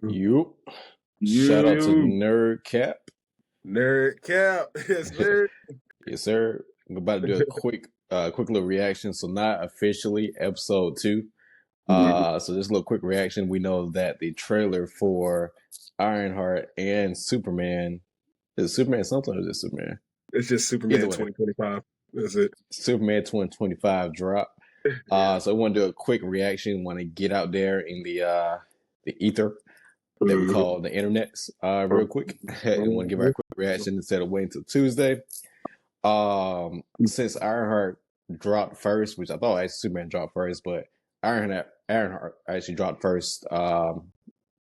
You. Shout out to You Nerd Cap. nerd cap. Yes, nerd. Yes, sir. I'm about to do a quick little reaction. So not officially episode 2. So just a little quick reaction. We know that the trailer for Ironheart and Superman is it Superman something or is it Superman? It's just Either Superman way, 2025. That's it. Superman 2025 drop. Yeah. So I want to do a quick reaction. Want to get out there in the ether that we Mhm. call the internets real quick. And want to give our quick reaction instead of waiting until Tuesday. Since Ironheart dropped first, which I thought actually Superman dropped first, but Ironheart actually dropped first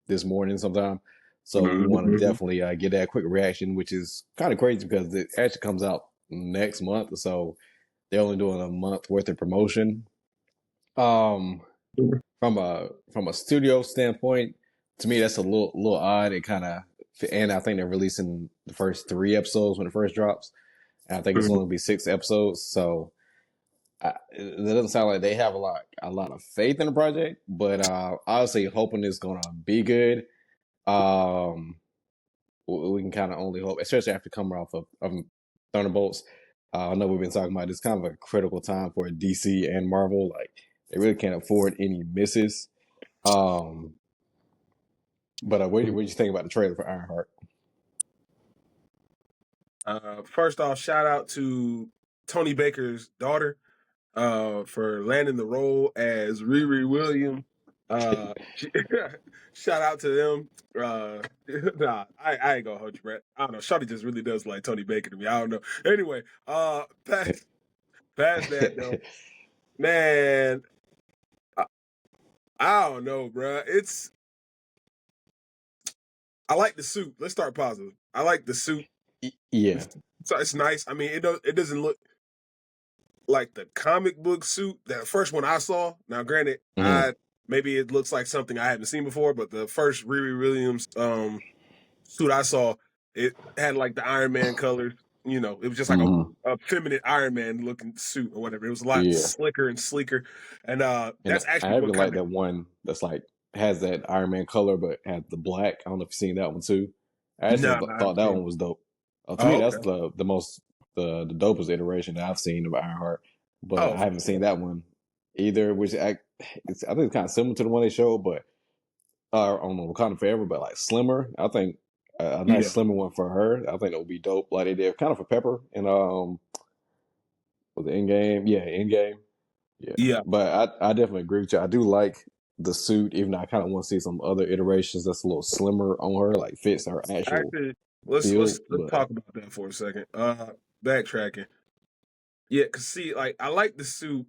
this morning sometime. So we want to Mhm. definitely get that quick reaction, which is kind of crazy because it actually comes out next month. So they're only doing a month worth of promotion. Um, from a studio standpoint, to me that's a little odd. It kind of, and I think they're releasing the first 3 episodes when it first drops. And I think it's Mhm. only gonna be 6 episodes, so it doesn't sound like they have a lot of faith in the project. But obviously, hoping it's gonna be good. Um, we can kind of only hope, especially after coming off of Thunderbolts. I know we've been talking about this kind of a critical time for DC and Marvel. Like they really can't afford any misses. Um, but what did you think about the trailer for Ironheart? First off, shout out to Tony Baker's daughter for landing the role as Riri Williams. Shout out to them. Nah, I ain't gonna hold you, Brett. I don't know. Shawty just really does like Tony Baker to me. I don't know. Anyway, past that though, man. I, I don't know, bro. I like the suit. Let's start positive. I like the suit. Yeah. It's nice. I mean, it doesn't look like the comic book suit. That first one I saw. Now, granted, Mm-hmm. I maybe it looks like something I haven't seen before, but the first Riri Williams suit I saw, it had like the Iron Man colors. You know, it was just like Mm-hmm. a feminine Iron Man looking suit or whatever. It was a lot Yeah. slicker and sleeker, and And that's I actually what even like kind of that one that's like has that Iron Man color but has the black. I don't know if you've seen that one too. I actually no, I thought haven't that seen. one was dope. To me, Oh, that's okay. the most the dopest iteration that I've seen of Ironheart. But Oh, I haven't seen that one either, which I think it's kind of similar to the one they showed, but on Wakanda Forever, but like slimmer. I think a nice yeah, slimmer one for her. I think that would be dope. Like they did kind of for Pepper and was it in game? Yeah, in game. Yeah, yeah. but I definitely agree with you. I do like the suit, even though I kind of want to see some other iterations that's a little slimmer on her, like fits her actual Actually, let's build. let's But talk about that for a second. Backtracking. Yeah, cause see, like I like the suit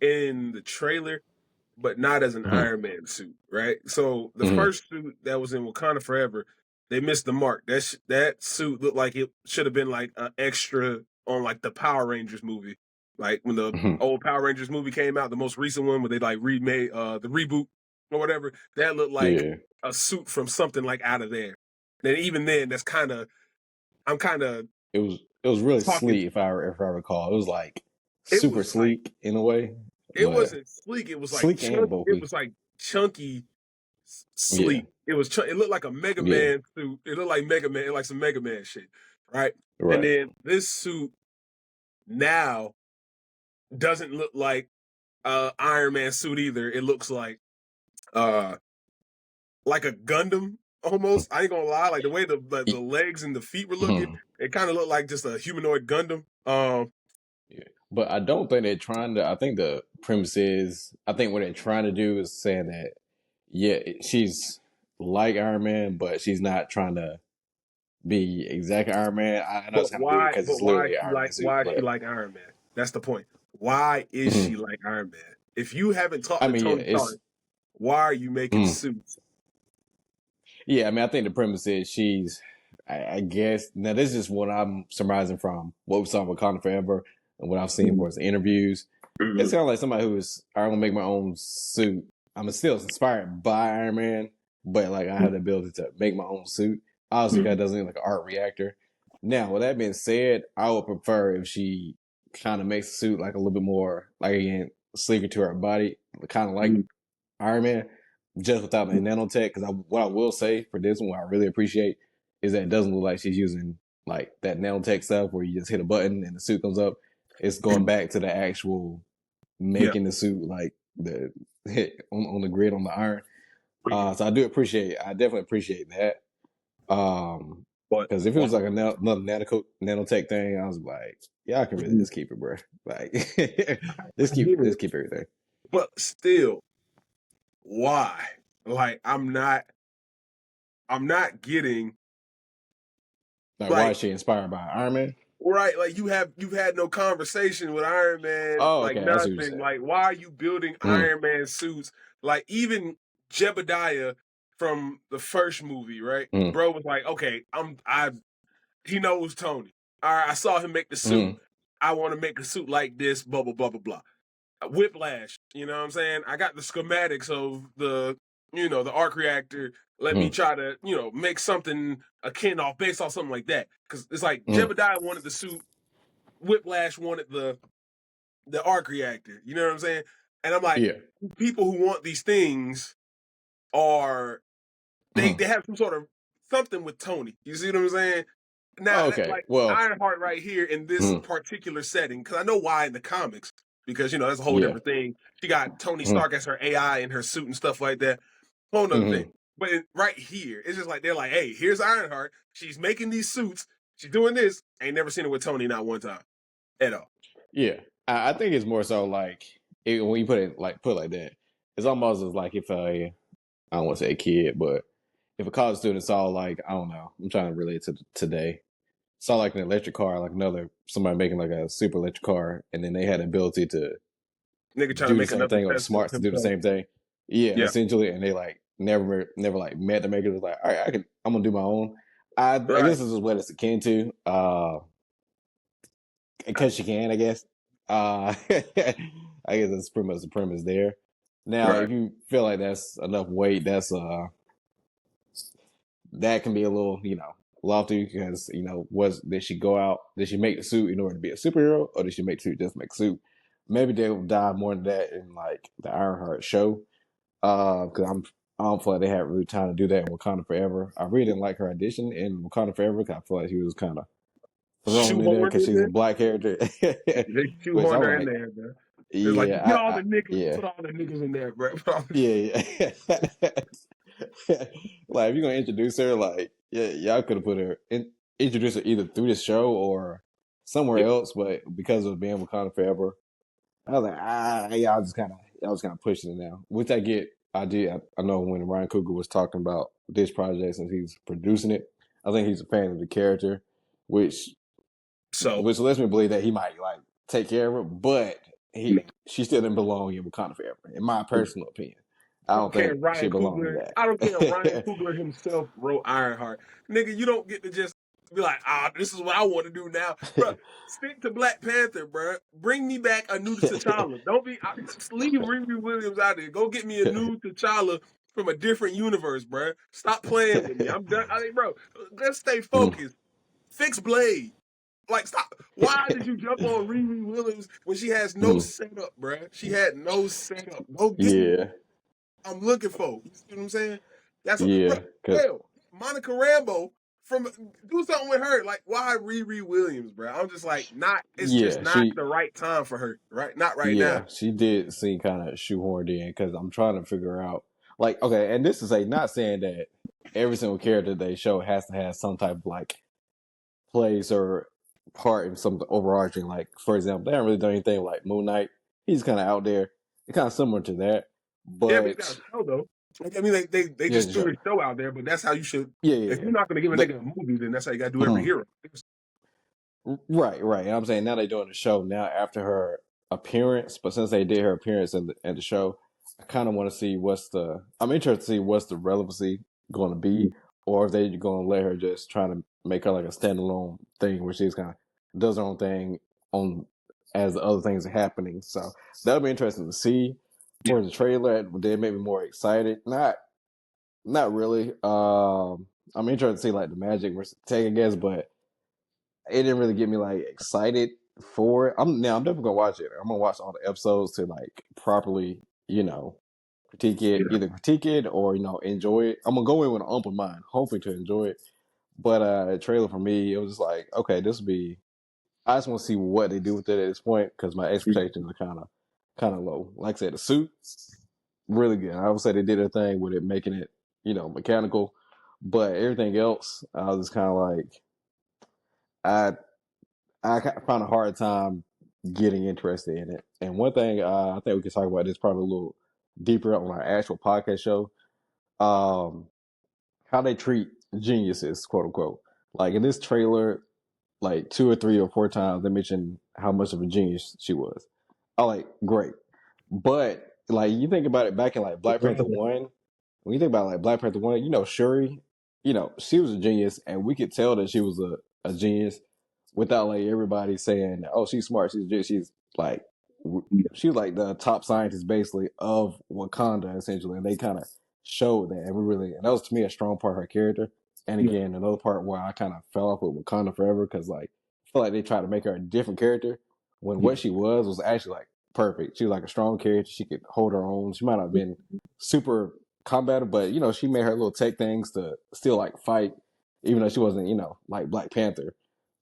in the trailer, but not as an mhm, Iron Man suit, right? So the mhm, first suit that was in Wakanda Forever, they missed the mark. That suit looked like it should have been like an extra on like the Power Rangers movie, like when the mhm, old Power Rangers movie came out, the most recent one where they like remade the reboot or whatever. That looked like yeah, a suit from something like out of there. And even then, that's kind of I'm kind of it was really talking. sleek if I recall. It was like It super was like sleek in a way, it but wasn't sleek. It was like sleek and chunk. It bulky. was like chunky Yeah, sleek. It was. It looked like a Mega yeah, Man suit. It looked like Mega Man, like some Mega Man shit, right? And right. then this suit now doesn't look like Iron Man suit either. It looks uh like a Gundam almost. I ain't gonna lie. Like the way the legs and the feet were looking, Mhm. it kind of looked like just a humanoid Gundam. Yeah. But I don't think they're trying to. I think the premise is, I think what they're trying to do is saying that, yeah, she's like Iron Man, but she's not trying to be exactly Iron Man. I know it's But kind of weird why? because But it's why literally is an she Iron Man like? suit. Why is she But like Iron Man? That's the point. Why is she mhm. like Iron Man? If you haven't talked I to mean, yeah, Tony it's Stark, why are you making mhm. suits? Yeah. I mean, I think the premise is she's. I guess now this is what I'm surmising from what we saw with Wakanda Forever and what I've seen for his interviews. It's Mhm. kind of like somebody who's, I'm gonna make my own suit. I'm still inspired by Iron Man, but like I have the ability to make my own suit. Obviously, that doesn't look like an art reactor. Now, with that being said, I would prefer if she kind of makes the suit like a little bit more, like again, sleeker to her body, kind of like Iron Man. just without the nanotech. Because what I will say for this one, what I really appreciate is that it doesn't look like she's using like that nanotech stuff where you just hit a button and the suit comes up. It's going back to the actual Yeah, making the suit, like the hit on the grid on the iron. So I definitely appreciate that. but Because if it one, was like another nanotech thing, I was like, yeah, I can really just keep it, bro. Like, I get it, let's keep everything. but still, why? Like, I'm not getting Like, why like is she inspired by Iron Man? right. Like you've had no conversation with Iron Man, Oh, like okay, I see what you're nothing. saying. Like, why are you building Mm, Iron Man suits? Like even Jebediah from the first movie, right? mm, Bro was like, okay, he knows Tony. All right, I saw him make the suit. mm, I want to make a suit like this, blah blah blah blah blah. Whiplash, you know what I'm saying? I got the schematics of the arc reactor. Let me mm, try to, make something akin off based off something like that. Because it's like mm. Jebediah wanted the suit, Whiplash wanted the arc reactor. You know what I'm saying? And I'm like, Yeah. people who want these things are they Mm. have some sort of something with Tony. You see what I'm saying? Now, Okay. like Well. Ironheart right here in this Mm, particular setting, because I know why in the comics, because that's a whole yeah. different thing. She got Tony Mm, Stark as her AI in her suit and stuff like that. Whole nother thing. mm, But right here, it's just like they're like, hey, here's Ironheart. She's making these suits. She's doing this. Ain't never seen her with Tony not one time at all. yeah. I think it's more so like when you put it like that, it's almost as like if I don't want to say a kid, but if a college student saw like I don't know, I'm trying to relate to today, saw like an electric car, like somebody making like a super electric car, and then they had the ability to Nigga trying to do the make same another thing or the Tesla smarts to do the himself. same thing. Yeah, Yeah. essentially, and they like never like met the maker. It was like, all right, I'm gonna do my own. I Right. guess this is what it's akin to. Because she can, I guess. I guess that's pretty much the premise there. Now, Right. if you feel like that's enough weight, that can be a little, lofty because was did she go out? Did she make the suit in order to be a superhero, or did she make the suit just to make the suit? Maybe they'll dive more into that in like the Ironheart show. Because I don't feel like they had really time to do that in Wakanda Forever. I really didn't like her audition in Wakanda Forever because I feel like she was kind of thrown in there Shoehorned because in she's a there. black character. They Which shoehorned I'm her in like, there, man. It's like get yeah, all the niggas, yeah, put all the niggas in there, bro. yeah, yeah. Like if you're gonna introduce her, like yeah, y'all could have introduced her either through the show or somewhere Yeah. else, but because of being Wakanda Forever, I was like, y'all just kind of pushing it now, which I get. I know when Ryan Coogler was talking about this project since he's producing it, I think he's a fan of the character, which So which lets me believe that he might like take care of her, but she still didn't belong in Wakanda Forever, in my personal opinion. I I don't don't care think if she Ryan belonged in Coogler. I don't care if Ryan that. Coogler himself wrote Ironheart. Nigga, you don't get to just be like, this is what I want to do now, bro. Stick to Black Panther, bro. Bring me back a new T'Challa. Don't be leave Riri Williams out there. Go get me a new T'Challa from a different universe, bro. Stop playing with me. I'm done. I mean, bro, let's stay Mm. focused. Fix Blade. Like, stop. Why did you jump on Riri Williams when she has no Mm. setup, bruh? She had no setup. Go get me. Yeah, I'm looking for. You see what I'm saying? That's what, bro. yeah, Hell, Monica Rambo from do something with her. Like, why Riri Williams, bro? I'm just like, not. It's just yeah, not the right time for her. Right? Not right now. she did seem kind of shoehorned in because I'm trying to figure out, like, okay, and this is not saying that every single character they show has to have some type of like place or part in something overarching. Like, for example, they haven't really done anything like Moon Knight. He's kind of out there. It's kind of similar to that, Yeah, but he's got a but show though. Like, I mean, they yeah, just threw his show out there, but that's how you should. yeah, yeah, If yeah. you're not going to give a They, nigga a movie, then that's how you got to do every mhm. hero. Right, right. And I'm saying now they're doing the show now after her appearance, but since they did her appearance in the show, I kind of want to see I'm interested to see what's the relevancy going to be, or if they're going to let her just try to make her like a standalone thing where she's kind of does her own thing on as the other things are happening. So that'll be interesting to see. Yeah. For the trailer, they made me more excited. Not really. I'm interested to see like the magic versus tech, I guess, but it didn't really get me like excited for it. I'm definitely gonna watch it. I'm gonna watch all the episodes to like properly, Yeah. either critique it or enjoy it. I'm gonna go in with an open mind, hoping to enjoy it. But the trailer for me, it was just like, okay, this will be. I just want to see what they do with it at this point because my expectations are kind of low. Like I said, the suit really good. I would say they did a thing with it, making it mechanical, but everything else, I was just kind of like, I found a hard time getting interested in it. And one thing I think we could talk about this probably a little deeper on our actual podcast show. Um, how they treat geniuses, quote unquote. Like in this trailer, like 2 or 3 or 4 times they mentioned how much of a genius she was. I like great, but like you think about it back in like Black Panther one, when you think about like Black Panther one, Shuri, she was a genius, and we could tell that she was a genius without like everybody saying, "Oh, she's smart. She's a genius." She's like, she's like the top scientist basically of Wakanda essentially, and they kind of showed that, and that was to me a strong part of her character. And Yeah. again, another part where I kind of fell off with Wakanda forever because like I feel like they tried to make her a different character when Yeah. what she was actually like perfect. She was like a strong character. She could hold her own. She might not have been super combative, but she made her little tech things to still like fight, even though she wasn't like Black Panther.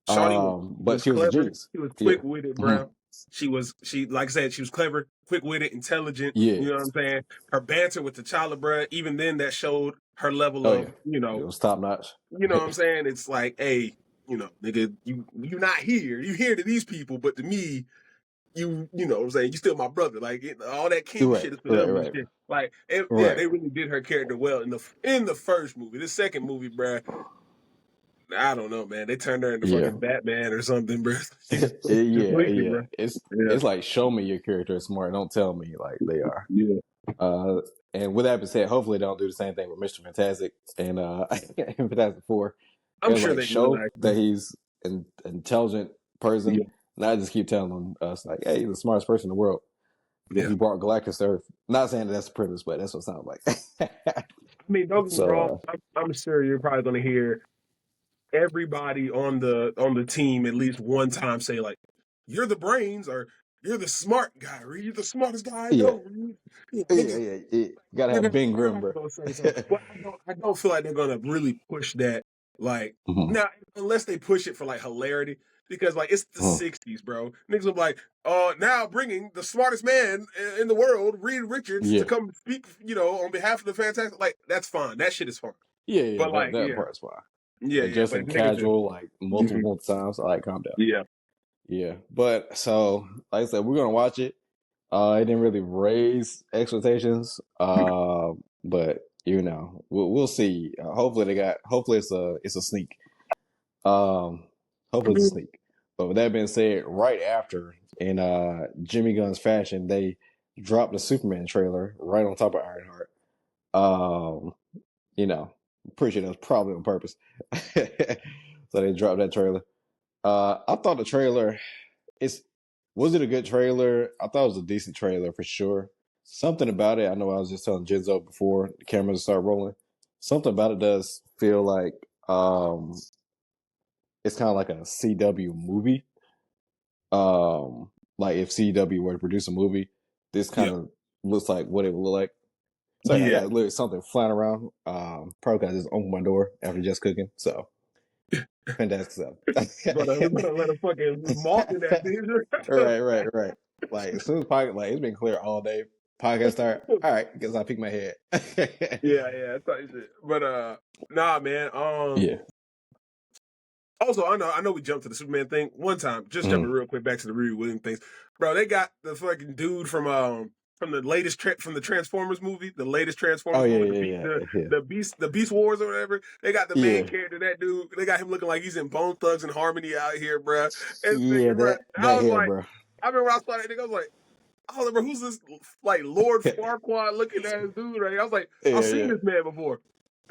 Shawty But was she was a clever. genius. She was Yeah. quick witted, Mm-hmm. bro. She like I said, she was clever, quick witted, intelligent. Yeah. You know what I'm saying? Her banter with T'Challa, bro. Even then, that showed her level Oh yeah. of It was top notch. what I'm saying. It's like, hey, nigga, you not here. You here to these people, but to me, you know what I'm saying, you still my brother. Like all that king Right. shit is for Right. them and Right. shit. Like yeah, Right. they really did her character well in the first movie. The second movie, bruh, I don't know, man. They turned her into Yeah. fucking Batman or something, bro. She just Yeah. tweaking, Yeah. bro. It's Yeah, it's like show me your character is smart. Don't tell me like they are. yeah. Uh, and with that being said, hopefully they don't do the same thing with Mr. Fantastic and Fantastic Four. I'm And sure like they will show that actually. he's an intelligent person. Yeah, Not just keep telling us like, hey, he's the smartest person in the world. And yeah. he brought Galactus to Earth. Not saying that that's the premise, but that's what it sounds like. I mean, don't get me wrong. So I'm sure you're probably gonna hear everybody on the team at least one time say like, "You're the brains," or "You're the smart guy," or "You're the smartest guy I yeah. know." Yeah, Yeah, nigga, yeah, yeah. You gotta have Ben Grimm, bro. everybody's gonna say so. But I don't feel like they're gonna really push that. Like Mhm, now, unless they push it for like hilarity, because like it's the mhm. '60s, bro. Niggas will be like, now bringing the smartest man in the world, Reed Richards, to Yeah, come speak, on behalf of the Fantastic. Like that's fine. That shit is fine. yeah, yeah. But That like, that yeah, part's fine. yeah, But yeah. just But in if niggas just, casual, like mhm, multiple times, I like calm down. yeah, Yeah, but so like I said, we're gonna watch it. It didn't really raise expectations. But we'll see. Hopefully hopefully it's a sneak. Um, I hopefully it's a mean, sneak. But with that being said, right after in Jimmy Gunn's fashion, they dropped the Superman trailer right on top of Ironheart. Um, pretty sure that was probably on purpose. So they dropped that trailer. I thought the trailer is was it a good trailer? I thought it was a decent trailer for sure. Something about it, I know I was just telling Jinzo before the cameras start rolling. Something about it does feel like it's kind of like a CW movie. Like if CW were to produce a movie, this kind yeah, of looks like what it would look like. So I yeah. got literally something flying around. Probably got just opened my door after just cooking. So fantastic stuff. Gonna let a fucking moth in that Right, bitch. right, right. Like as soon as podcast, like it's been clear all day. Podcast start. All right, guess I peek my head. Yeah, yeah, type shit. But nah, man. Yeah. Also, I know we jumped to the Superman thing one time. Just jumping Mm. real quick back to the Riri Williams things, bro. They got the fucking dude from the latest from the Transformers movie, the latest Oh Transformers one yeah, with yeah, yeah, the Beast Wars or whatever. They got the main yeah, character, that dude. They got him looking like he's in Bone Thugs and Harmony out here, bro. And yeah. nigga, bro, That I was hair, like, bro. I remember I saw that nigga, I was like, oh, bro, who's this like Lord Farquaad looking ass dude right here? I was like, I've Yeah, seen yeah, this man before.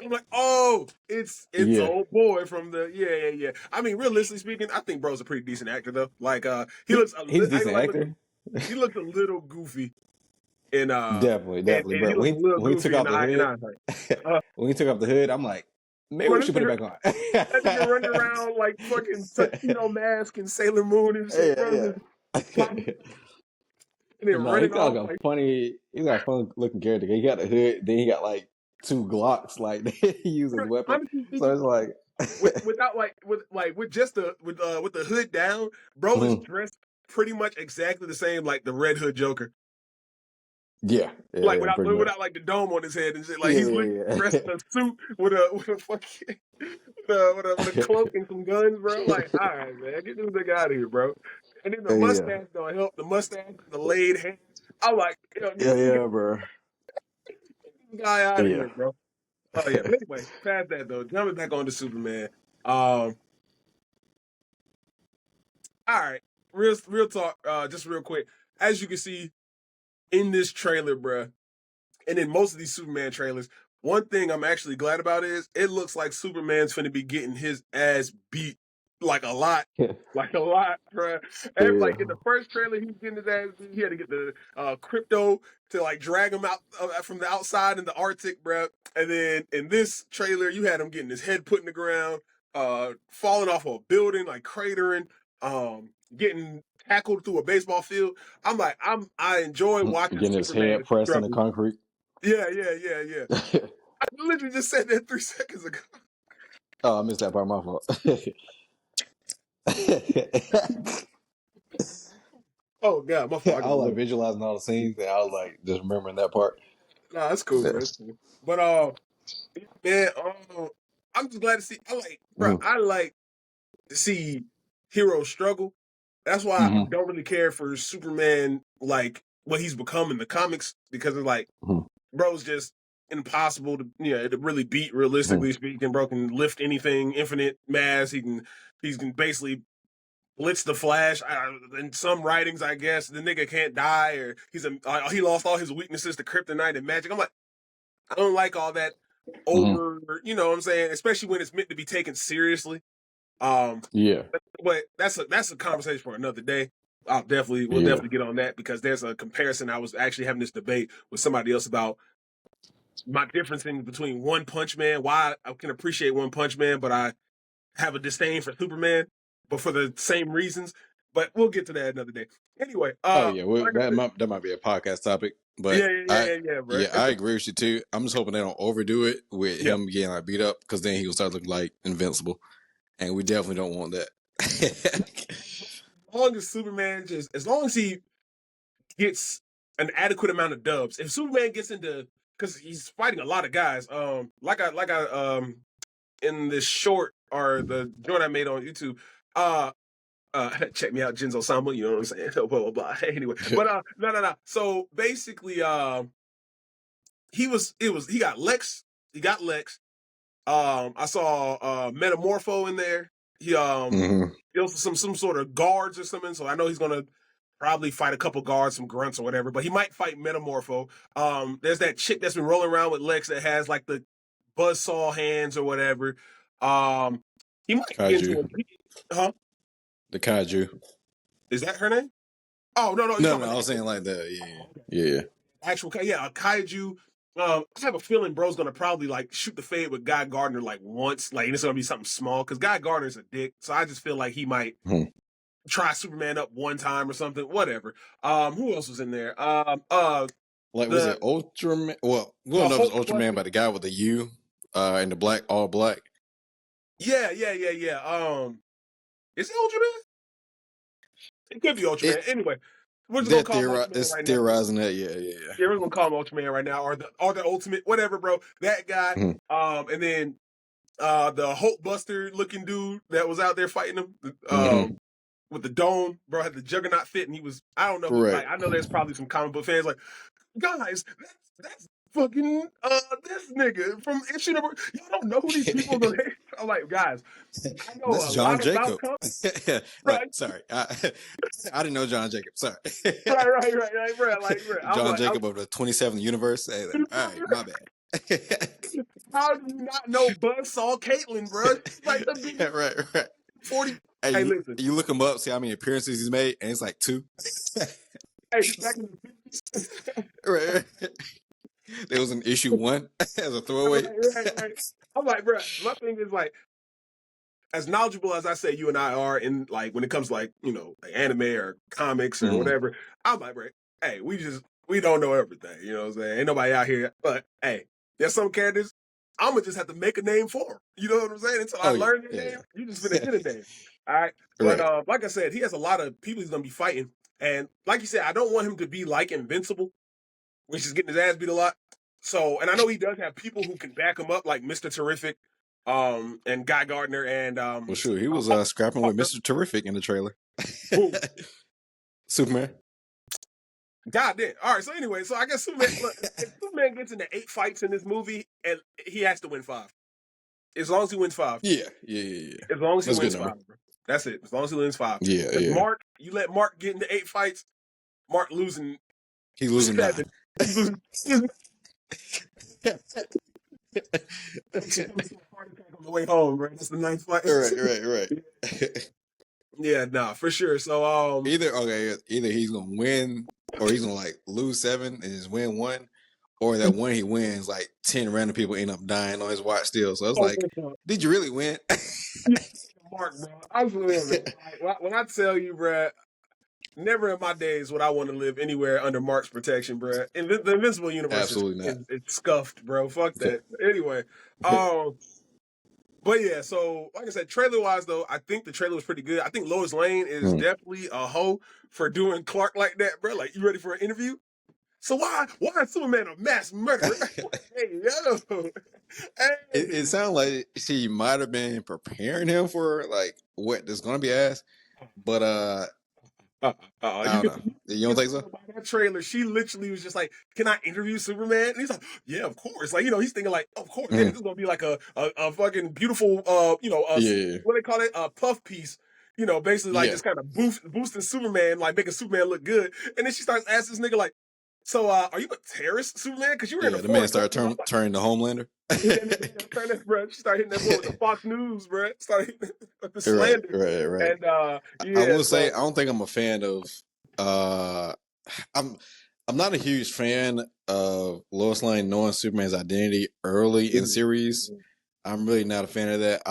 I'm like, oh, it's yeah. old boy from the yeah. I mean, realistically speaking, I think bro's a pretty decent actor though. Like, he looks He's a I ain't decent gonna actor. he looks a little goofy in Definitely, definitely, and bro. he looks a little When he took goofy off the in hood, hindsight. Uh, when he took off the hood, I'm like, maybe bro, we this should put it nigga, back on. that nigga running around like fucking tuxedo mask and Sailor Moon and shit, Yeah, bro. yeah. Just popping. and then No, he's running got off like a like funny. He's got a fun looking character. He got the hood. Then he got like two Glocks. Like he uses weapon. honestly So speaking, it's like, without with just with the hood down, bro is mhm. dressed pretty much exactly the same like the Red Hood Joker. Yeah, yeah, Like yeah, pretty much. without like the dome on his head and shit. Like Yeah, he's literally dressed yeah, in a suit with a fucking with a cloak and some guns, bro. Like, all right, man, get this nigga out of here, bro. And then the yeah, mustache don't help. The mustache, the laid hair. I'm like, yo, yeah, get yeah, bro. this guy out of Yeah. here, bro. Oh yeah, but anyway, past that though, jumping back on to Superman. Um, all right, real talk. Just real quick, as you can see in this trailer, bro, and in most of these Superman trailers, one thing I'm actually glad about is it looks like Superman's finna be getting his ass beat like a lot. Yeah. Like a lot, bro. Like in the first trailer, he was getting his ass beat. He had to get the crypto to like drag him out from the outside in the Arctic, bro. And then in this trailer, you had him getting his head put in the ground, falling off of a building, like cratering, getting tackled through a baseball field. I'm like, I enjoy watching Getting his Superman head pressed in the struggle. concrete. Yeah. I literally just said that 3 seconds ago. Oh, I missed that part. My fault. Oh god, my fault. I I got was like low. visualizing all the scenes, and I was like just remembering that part. Nah, that's cool, bro. That's cool. But man, I'm just glad to see. Bro. Mm-hmm. I like to see heroes struggle. That's why I Mm-hmm. don't really care for Superman, like what he's become in the comics, because it's like, bro's just impossible to really beat. Mm-hmm. Realistically speaking, bro can lift anything, infinite mass. He can basically blitz the Flash. In some writings, I guess the nigga can't die, or he lost all his weaknesses to kryptonite and magic. I'm like, I don't like all that Mm-hmm. over. You know what I'm saying? Especially when it's meant to be taken seriously. Um, Yeah, but that's a conversation for another day. We'll yeah. definitely get on that because there's a comparison. I was actually having this debate with somebody else about my difference in between One Punch Man. Why I can appreciate One Punch Man, but I have a disdain for Superman, but for the same reasons. But we'll get to that another day. Anyway, Oh yeah, well, like I said, that might be a podcast topic, but yeah, bro. I agree with you too. I'm just hoping they don't overdo it with Yeah, him getting like beat up, because then he'll start looking like invincible, and we definitely don't want that. as long as Superman as long as he gets an adequate amount of dubs. If Superman gets into, because he's fighting a lot of guys. In this short or the joint I made on YouTube. Check me out, Jinzo Samba. You know what I'm saying? blah blah blah. Anyway, but no. So basically, he got Lex. He got Lex. I saw Metamorpho in there. Mm-hmm. He also some sort of guards or something. So I know he's gonna probably fight a couple guards, some grunts or whatever. But he might fight Metamorpho. There's that chick that's been rolling around with Lex that has like the buzzsaw hands or whatever. Um, he might get Kaiju, into a huh? the Kaiju. Is that her name? Oh no, you're No, talking no, about I the was saying actual. like that. Oh, okay. Yeah, yeah, A kaiju. I have a feeling bro's gonna probably like shoot the fade with Guy Gardner like once, like and it's gonna be something small because Guy Gardner's a dick. So I just feel like he might yeah. try Superman up one time or something. Whatever. Who else was in there? Like, was it The Ultraman? Well, we don't the know if it's Hulk Ultraman, Buster. but the guy with the U, and the black, all black. Yeah. Is it Ultraman? It could be Ultraman. It Anyway, we're just gonna call him Ultraman it's right now. theorizing that. Yeah, Yeah, we're gonna call him Ultraman right now, or the Ultimate, whatever, bro. That guy. yeah. And then the Hulk Buster looking dude that was out there fighting him, Mm-hmm. with the dome, bro, had the Juggernaut fit, and he was. I don't know who. Right. Like, I know there's probably some comic book fans like, guys, that's fucking this nigga from Issue Number. Y'all don't know who these people are. I'm like, guys, I know That's a John lot about Jacob. comics, Right. right? Sorry. I didn't know John Jacob. Sorry. Right, bro. Like, bro, I'm John like, Jacob of the 27th universe. Hey, all right, my bad. how do you not know Buzzsaw Caitlin, bro? She's like the biggest Right. 40. Hey, Hey, listen. you look him up, see how many appearances he's made, and it's like 2. Hey, back in the 50s. Right. There was an issue 1 as a throwaway. Right. I'm like, bro, my thing is like, as knowledgeable as I say you and I are in like when it comes to like, like anime or comics or Mm. whatever, I'm like, bro, hey, we don't know everything. You know what I'm saying? Ain't nobody out here. But hey, there's some characters I'm gonna just have to make a name for 'em. You know what I'm saying? Until I Oh yeah, learn their yeah, name, you just finna yeah. get a name. All right. But Right. like I said, he has a lot of people he's gonna be fighting. And like you said, I don't want him to be like Invincible, which is getting his ass beat a lot. So, and I know he does have people who can back him up, like Mr. Terrific, and Guy Gardner and Well, sure. He was scrapping with Hawker. Mister Terrific in the trailer. Who? Superman. God damn. All right. So anyway, so I guess Superman. Look, if Superman gets into 8 fights in this movie, and he has to win 5. As long as he wins 5. Yeah, yeah, yeah, yeah. As long as he That's a good wins number. 5, bro. That's it. As long as he wins 5. Yeah, Because yeah. Mark, you let Mark get into 8 fights, Mark losing He's losing 7. 9. He's losing. He's having a heart attack on the way home, bro. That's the 9th fight. Right. Yeah, nah, for sure. So, Either he's gonna win or he's gonna like lose 7 and just win 1, or that when he wins, like 10 random people end up dying on his watch still. So it's like, did you really win? Mark, bro. I swear, man. Like, when I tell you, bro, never in my days would I want to live anywhere under Mark's protection, bro. The Invincible universe Absolutely not. is scuffed, bro. Fuck that. Anyway, um, but yeah. So, like I said, trailer wise though, I think the trailer was pretty good. I think Lois Lane is definitely a hoe for doing Clark like that, bro. Like, you ready for an interview? So why is Superman a mass murderer? Hey, yo. Hey. It sounds like she might have been preparing him for like what there's gonna be asked, but I You don't can know. You don't think so? by that trailer, she literally was just like, "Can I interview Superman?" And he's like, "Yeah, of course." Like, he's thinking like, "Of course, yeah, this is gonna be like a fucking beautiful Yeah, what they call it, a puff piece." Basically like yeah, just kind of boosting Superman, like making Superman look good. And then she starts asking this nigga like, "So, are you a terrorist, Superman? Because you were in yeah. a The man foreign started country." I'm like, turning to Homelander. yeah, turn that, bro. She started hitting that boy with the Fox News, bro. Started hitting with the Right, slander. right. And I yeah, will say so I don't think I'm a fan of. Uh, I'm not a huge fan of Lois Lane knowing Superman's identity early in series. I'm really not a fan of that.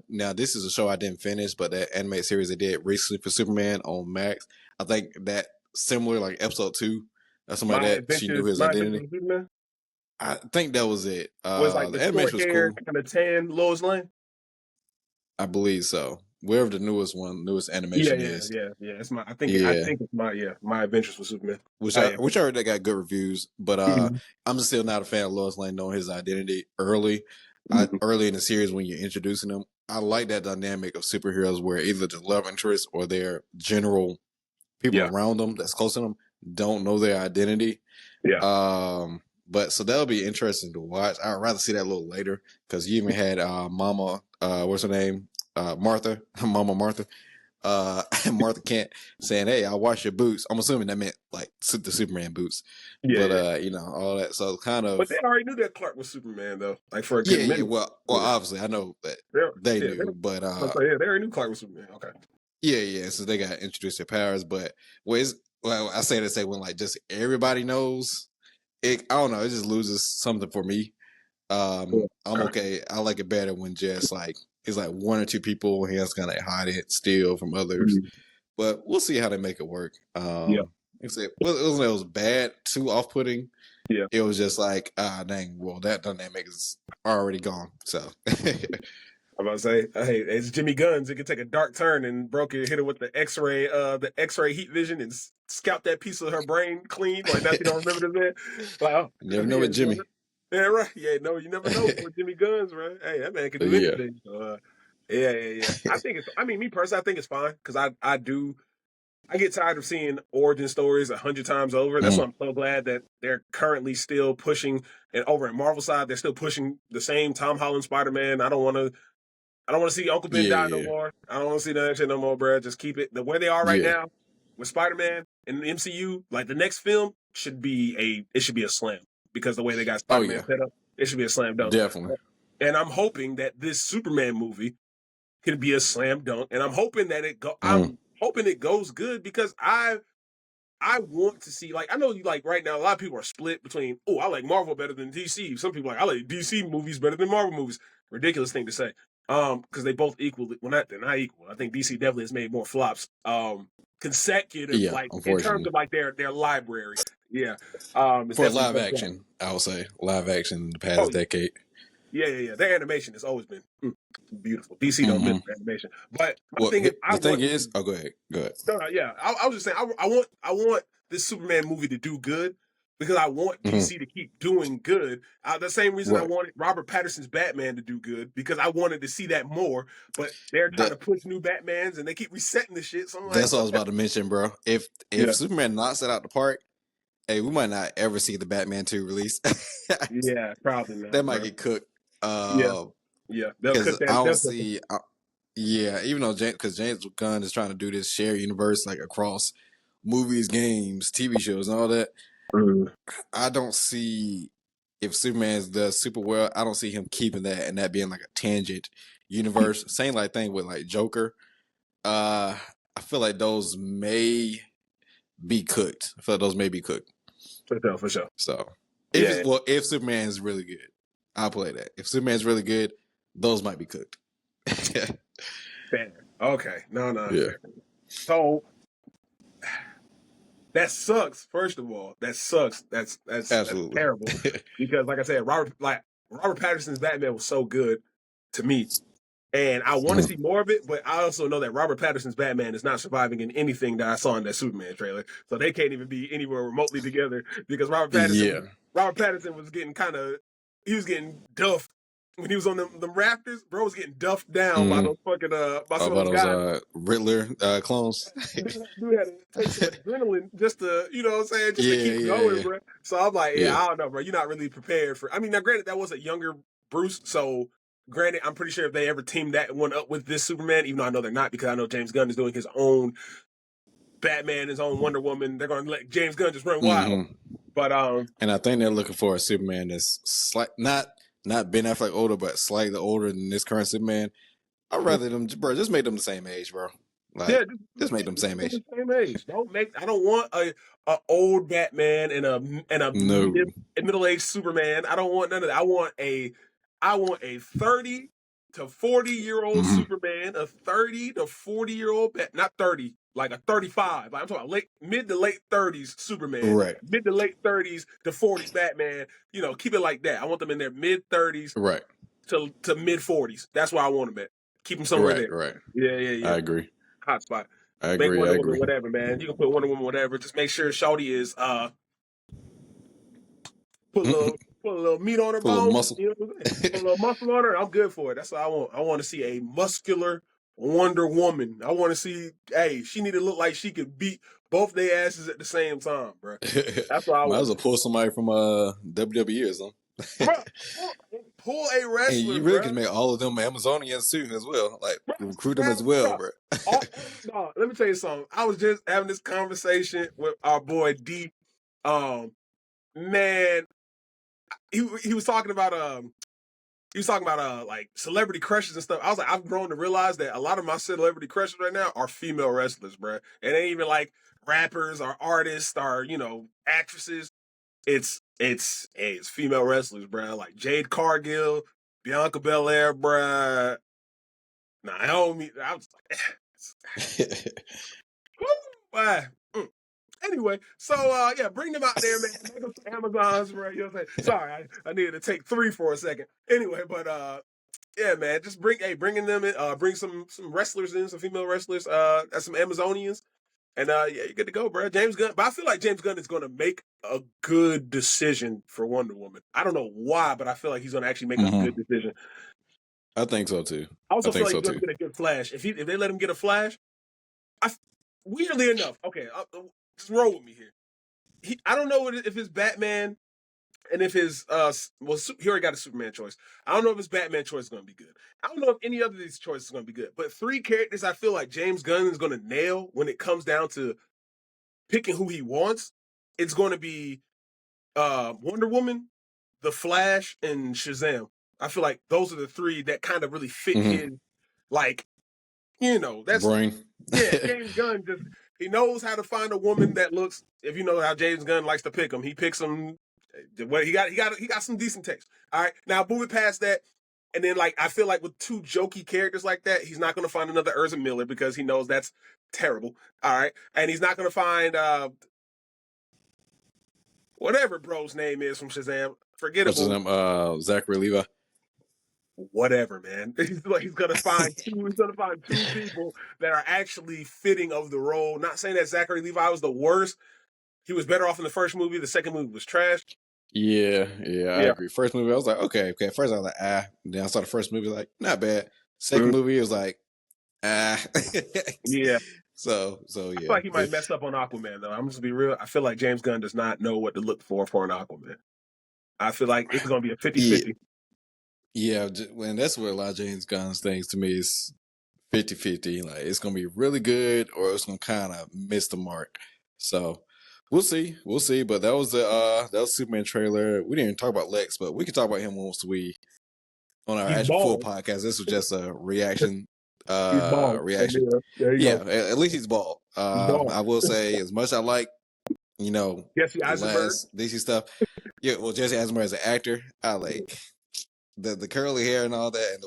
Now this is a show I didn't finish, but that animated series they did recently for Superman on Max. I think that similar like episode 2, or something like that. She knew his My adventures identity. with Superman I think that was it. was like The the animation short was hair, cool. kind of tan Lois Lane. I believe so. Wherever the newest Yeah, animation is. It's I Yeah. think it's my adventures with Superman. Which Oh I yeah. which I heard that got good reviews, but Mhm. I'm still not a fan of Lois Lane knowing his identity early. Mhm. Early in the series when you're introducing them. I like that dynamic of superheroes where either the love interest or their general people Yeah, around them that's close to them don't know their identity. yeah, But so that'll be interesting to watch. I'd rather see that a little later because you even had Mama, what's her name? Martha, Mama Martha, Martha Kent saying, "Hey, I'll wash your boots." I'm assuming that meant like the Superman boots, but yeah. all that. So kind But of, they already knew that Clark was Superman though, like for a good yeah. minute. Well, Yeah, obviously, I know that they're, they yeah, knew, but they already knew Clark was Superman. Okay. yeah. So they got introduced their powers, but I say to say when like just everybody knows it. I don't know. It just loses something for me. Cool. I'm Okay. okay. I like it better when just like it's like 1 or 2 people. He has kind of hide it still from others. Mhm. But we'll see how they make it work. Yeah, It was bad, too off-putting. yeah. It was just like, dang, well, that dynamic is already gone. So, I'm about to say, hey, it's Jimmy Guns. It could take a dark turn and hit her with the X-ray heat vision and scalp that piece of her brain clean. Like, now she don't remember this man. Like, oh, you never know yeah, with Jimmy. yeah, right. Yeah, no, you never know with Jimmy Guns, right? Hey, that man can do Yeah. anything. So, yeah. I mean, me personally, I think it's fine because I get tired of seeing origin stories 100 times over. That's why Mm. I'm so glad that they're currently still pushing, and over at Marvel side, they're still pushing the same Tom Holland Spider-Man. I don't want to see Uncle Ben die no Yeah. more. I don't want to see that shit no more, bro. Just keep it the way they are right Yeah. now with Spider-Man and the MCU. Like the next film it should be a slam because the way they got Oh, Spider-Man yeah. set up, it should be a slam dunk. Definitely. And I'm hoping that this Superman movie can be a slam dunk. And Mm. I'm hoping it goes good because I want to see, like, I know you like right now, a lot of people are split between, oh, I like Marvel better than DC. Some people are like, I like DC movies better than Marvel movies. Ridiculous thing to say. Because they both equally, well, they're not equal. I think DC definitely has made more flops, consecutive, Yeah, like in terms unfortunately. of like their library. Yeah, it's For definitely live jumped out. action, I would say live action in the Oh past yeah, decade. yeah. Their animation has always been beautiful. DC don't miss Hmm. their animation, but my Well, thing is, I the thing want this. is, oh, go ahead, go ahead. No, no, yeah. I was just saying, I want this Superman movie to do good because I want Hmm. DC to keep doing good. The same reason I Right. wanted Robert Pattinson's Batman to do good because I wanted to see that more. But they're trying That to push new Batmans and they keep resetting the shit. So I'm like, that's what I was about to mention, bro. If yeah, Superman knocks it out the park, hey, we might not ever see the Batman 2 release. yeah, probably That not, might bro. get cooked. Yeah, yeah. They'll Because cut that. I don't They'll cut that. see. Yeah, even though because James Gunn is trying to do this shared universe like across movies, games, TV shows, and all that, Mm, I don't see if Superman does super well. I don't see him keeping that and that being like a tangent universe. Same like thing with like Joker. Uh, I feel like those may be cooked. I feel like those may be cooked. for sure, for sure. So Yeah, if Superman is really good, I'll play that. If Superman's really good, those might be cooked. fair. Okay, no, Yeah, fair. So that sucks. First of all, that sucks. That's absolutely. terrible because, like I said, Robert Pattinson's Batman was so good to me, and I want to Mhm. see more of it. But I also know that Robert Pattinson's Batman is not surviving in anything that I saw in that Superman trailer, so they can't even be anywhere remotely together because Yeah. Robert Pattinson was getting he was getting duffed when he was on them rafters. Bro was getting duffed down by Mm-hmm. those fucking by All some of about those those guys. Riddler clones. Dude had to take some adrenaline just to, you know what I'm saying, just to Yeah, keep yeah, going, yeah, bro. So I'm like, yeah, yeah. I don't know, bro. You're not really prepared for. I mean, now granted, that was a younger Bruce, so granted, I'm pretty sure if they ever teamed that one up with this Superman, even though I know they're not, because I know James Gunn is doing his own Batman, his own Wonder Woman. They're going to let James Gunn just run wild. Mm-hmm. But And I think they're looking for a Superman that's not Ben Affleck older, but slightly older than this current Superman. I'd rather them, bro. Just make them the same age, bro. Like, yeah, just make them same just age. the same age. Don't make. I don't want a old Batman and a No. middle aged Superman. I don't want none of that. I want a 30 to 40 year old Mm-hmm. Superman, a 30 to 40 year old not 30, like a 35. Like I'm talking about mid to late 30s Superman, Right. mid to late 30s to 40s Batman. You know, keep it like that. I want them in their mid 30s Right. to mid 40s. That's where I want them at. Keep them somewhere Right. there. Right. Yeah. I agree. Hot spot. I Make agree. I Wonder Woman agree. whatever, man. You can put Wonder Woman whatever. Just make sure Shawty is put a little put a little meat on her Put a little bones. muscle. You know what I'm saying? Put a little muscle on her. I'm good for it. That's what I want. I want to see a muscular Wonder Woman. I want to see. Hey, she need to look like she could beat both their asses at the same time, bro. That's what I Might as want. well pull somebody from WWE or something. Bro, pull a And wrestler, you really bro. can make all of them Amazonians too as well. Like Bro, recruit them as well, bro. bro. No, let me tell you something. I was just having this conversation with our boy D. Man, he was talking about like celebrity crushes and stuff. I was like, I've grown to realize that a lot of my celebrity crushes right now are female wrestlers, bro. It ain't even like rappers or artists or actresses. It's female wrestlers, bro. Like Jade Cargill, Bianca Belair, bro. Naomi. I was like, woo, boy. Anyway, so yeah, bring them out there, man. Make them some Amazons, bro. You know what I'm saying? Sorry, I needed to take three for a second. Anyway, but yeah, man, just bringing them in, bring some wrestlers in, some female wrestlers, as some Amazonians, and yeah, you're good to go, bro. James Gunn, but I feel like James Gunn is going to make a good decision for Wonder Woman. I don't know why, but I feel like he's going to actually make a good Hmm. decision. I think so too. I I also feel think like so he's going too. to get a good Flash. If they let him get a Flash, I, weirdly enough, okay, just roll with me here. I don't know if his Batman and if his he already got a Superman choice. I don't know if his Batman choice is going to be good. I don't know if any other of these choices is going to be good. But three characters I feel like James Gunn is going to nail when it comes down to picking who he wants. It's going to be Wonder Woman, The Flash, and Shazam. I feel like those are the three that kind of really fit Hmm. his, like, that's Brain. yeah, James Gunn just he knows how to find a woman that looks. If you know how James Gunn likes to pick them, he picks them. Well, he got some decent taste. All right, now moving past that, And then like I feel like with two jokey characters like that, he's not going to find another Urza Miller because he knows that's terrible. All right, and he's not going to find whatever bro's name is from Shazam. What's his Forgettable. name? Zachary Levi. Whatever, man. He's gonna find two. He's gonna find two people that are actually fitting of the role. Not saying that Zachary Levi was the worst. He was better off in the first movie. The second movie was trash. Yeah, I Yeah. agree. First movie, I was like, okay. First, I was like, ah. Then I saw the first movie, like, not bad. Second Mm. movie, it was like, ah. Yeah. so I feel yeah. like he might mess up on Aquaman though. I'm just gonna be real. I feel like James Gunn does not know what to look for an Aquaman. I feel like it's gonna be a 50-50. Yeah, when that's what a lot of James Gunn's things to me is 50-50. Like it's gonna be really good or it's gonna kind of miss the mark. So we'll see. But that was the Superman trailer. We didn't even talk about Lex, but we can talk about him once we on our He's actual full bald. podcast. This was just a reaction. He's bald. Reaction. There you Yeah, go. at least he's bald. He's bald. I will say, as much as I like, Jesse the Eisenberg. last DC stuff. Yeah, well, Jesse Eisenberg as an actor, I like the curly hair and all that.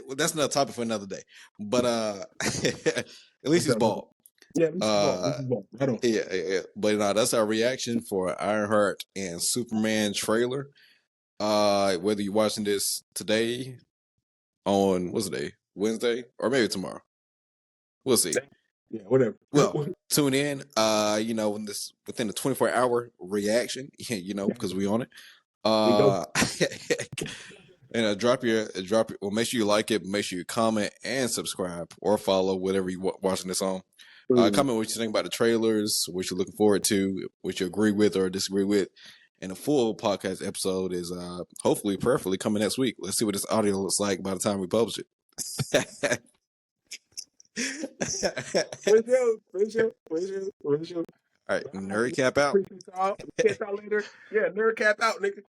And that's another topic for another day. But at least he's bald. Yeah, this is bald. This Uh, is bald. Right on. yeah. But that's our reaction for Ironheart and Superman trailer. Whether you're watching this today on what's the day? Wednesday or maybe tomorrow. We'll see. Yeah, whatever. Well, tune in. When this within the 24-hour reaction, because we on it. We go. And drop your. Well, make sure you like it. Make sure you comment and subscribe or follow whatever you watching this on. Comment what you think about the trailers, what you're looking forward to, what you agree with or disagree with. And a full podcast episode is hopefully, prayerfully coming next week. Let's see what this audio looks like by the time we publish it. For sure. All right, nerd cap out. Catch y'all later. Yeah, nerd cap out, nigga.